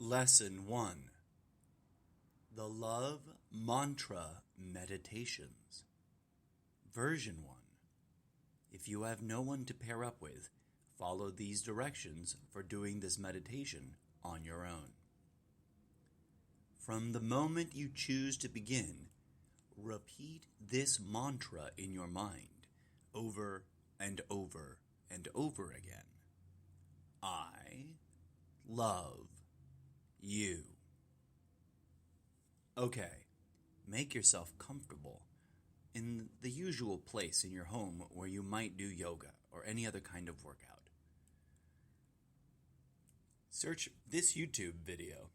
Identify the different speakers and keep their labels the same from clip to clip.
Speaker 1: Lesson 1. The Love Mantra Meditations. Version 1. If you have no one to pair up with, follow these directions for doing this meditation on your own. From the moment you choose to begin, repeat this mantra in your mind over and over and over again. I love you. Okay, make yourself comfortable in the usual place in your home where you might do yoga or any other kind of workout. Search this YouTube video.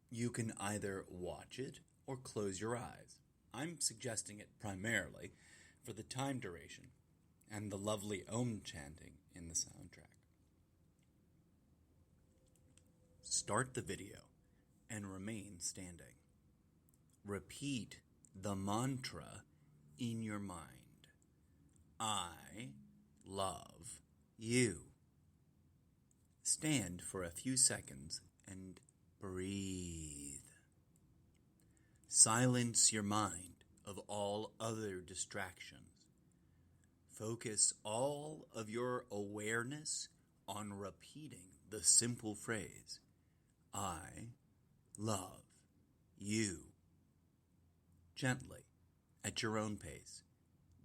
Speaker 1: You can either watch it or close your eyes. I'm suggesting it primarily for the time duration and the lovely Om chanting in the soundtrack. Start the video and remain standing. Repeat the mantra in your mind. I love you. Stand for a few seconds and breathe. Silence your mind of all other distractions. Focus all of your awareness on repeating the simple phrase, I love you. Gently, at your own pace,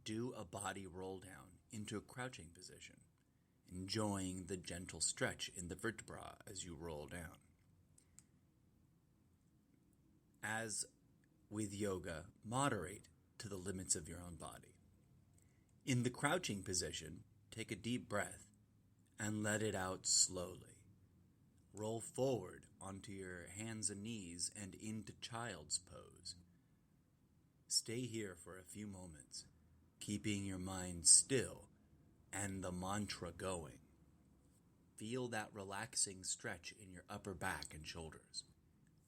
Speaker 1: do a body roll down into a crouching position, enjoying the gentle stretch in the vertebra as you roll down. As with yoga, moderate to the limits of your own body. In the crouching position, take a deep breath and let it out slowly. Roll forward onto your hands and knees and into child's pose. Stay here for a few moments, keeping your mind still and the mantra going. Feel that relaxing stretch in your upper back and shoulders.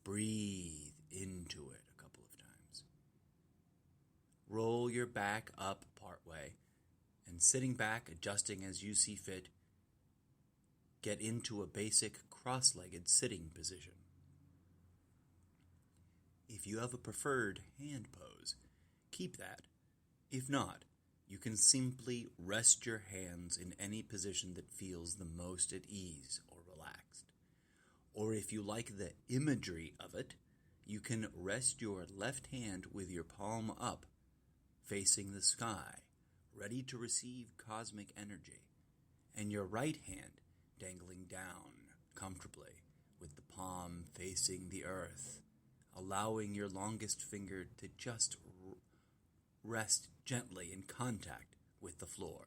Speaker 1: Breathe into it a couple of times. Roll your back up partway, and sitting back, adjusting as you see fit, get into a basic cross-legged sitting position. If you have a preferred hand pose, keep that. If not, you can simply rest your hands in any position that feels the most at ease or relaxed. Or if you like the imagery of it, you can rest your left hand with your palm up, facing the sky, ready to receive cosmic energy, and your right hand dangling down comfortably with the palm facing the earth, allowing your longest finger to just rest gently in contact with the floor.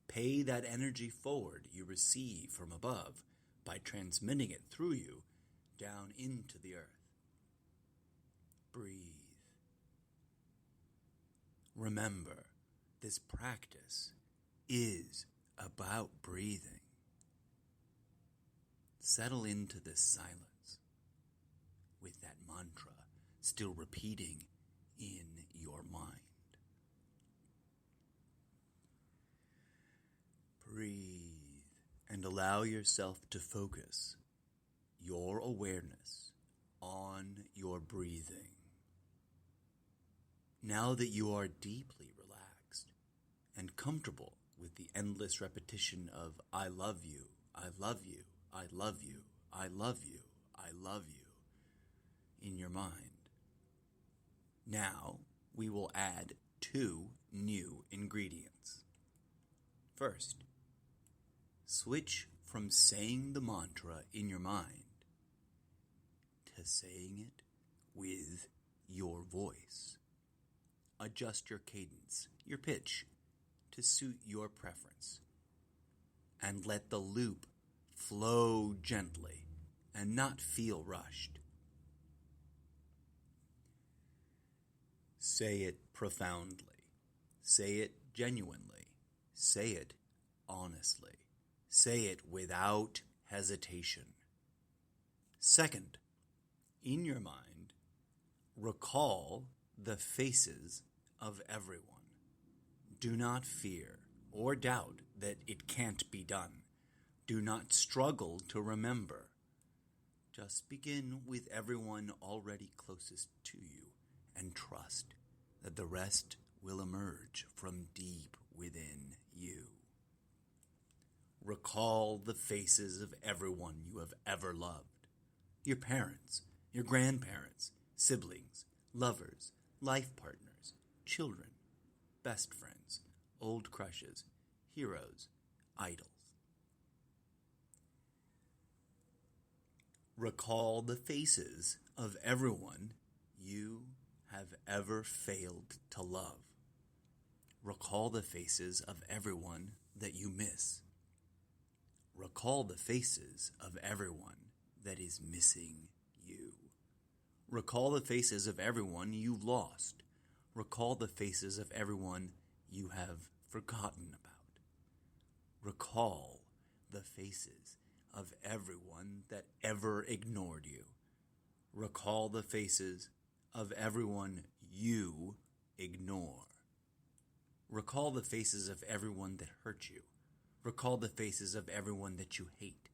Speaker 1: Pay that energy forward you receive from above by transmitting it through you down into the earth. Breathe. Remember, this practice is about breathing. Settle into this silence with that mantra still repeating in your mind. Breathe and allow yourself to focus your awareness on your breathing. Now that you are deeply relaxed and comfortable with the endless repetition of I love you, I love you, I love you, I love you, I love you in your mind. Now we will add 2 new ingredients. First, switch from saying the mantra in your mind to saying it with your voice. Adjust your cadence, your pitch, to suit your preference. And let the loop flow gently and not feel rushed. Say it profoundly. Say it genuinely. Say it honestly. Say it without hesitation. Second, in your mind, recall the faces of everyone. Do not fear or doubt that it can't be done. Do not struggle to remember. Just begin with everyone already closest to you and trust that the rest will emerge from deep within you. Recall the faces of everyone you have ever loved. Your parents, your grandparents, siblings, lovers, life partners, children, best friends, old crushes, heroes, idols. Recall the faces of everyone you have ever failed to love. Recall the faces of everyone that you miss. Recall the faces of everyone that is missing you. Recall the faces of everyone you lost. Recall the faces of everyone you have forgotten about. Recall the faces of everyone that ever ignored you. Recall the faces of everyone you ignore. Recall the faces of everyone that hurt you. Recall the faces of everyone that you hate.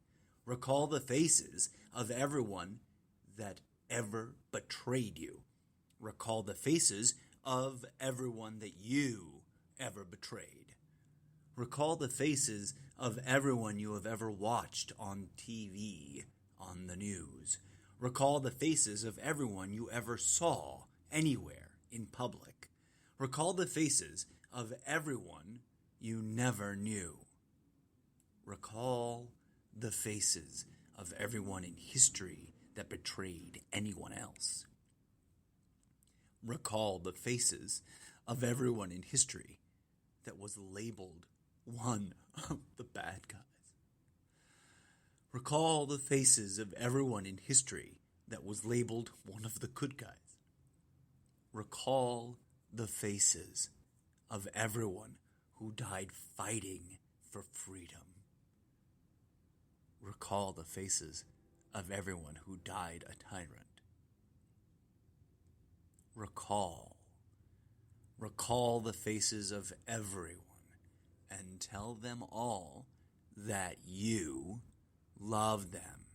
Speaker 1: Recall the faces of everyone that ever betrayed you. Recall the faces of everyone that you ever betrayed. Recall the faces of everyone you have ever watched on TV, on the news. Recall the faces of everyone you ever saw anywhere in public. Recall the faces of everyone you never knew. Recall the faces of everyone in history that betrayed anyone else. Recall the faces of everyone in history that was labeled one of the bad guys. Recall the faces of everyone in history that was labeled one of the good guys. Recall the faces of everyone who died fighting for freedom. Recall the faces of everyone who died a tyrant. Recall the faces of everyone and tell them all that you love them.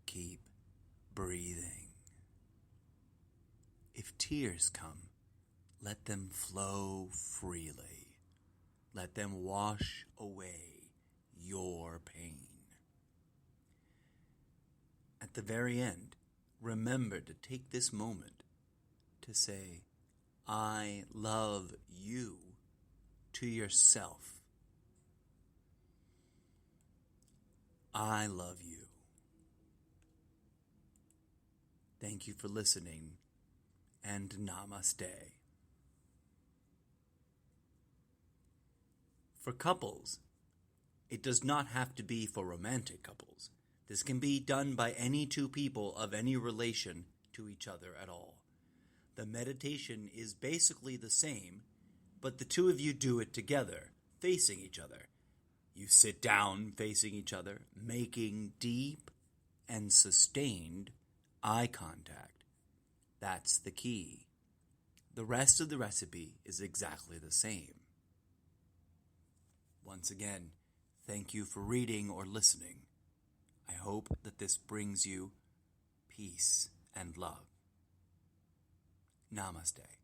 Speaker 1: Keep breathing. If tears come, let them flow freely. Let them wash away your pain. At the very end, remember to take this moment to say, I love you to yourself. I love you. Thank you for listening, and namaste. For couples, it does not have to be for romantic couples. This can be done by any two people of any relation to each other at all. The meditation is basically the same, but the two of you do it together, facing each other. You sit down facing each other, making deep and sustained eye contact. That's the key. The rest of the recipe is exactly the same. Once again, thank you for reading or listening. I hope that this brings you peace and love. Namaste.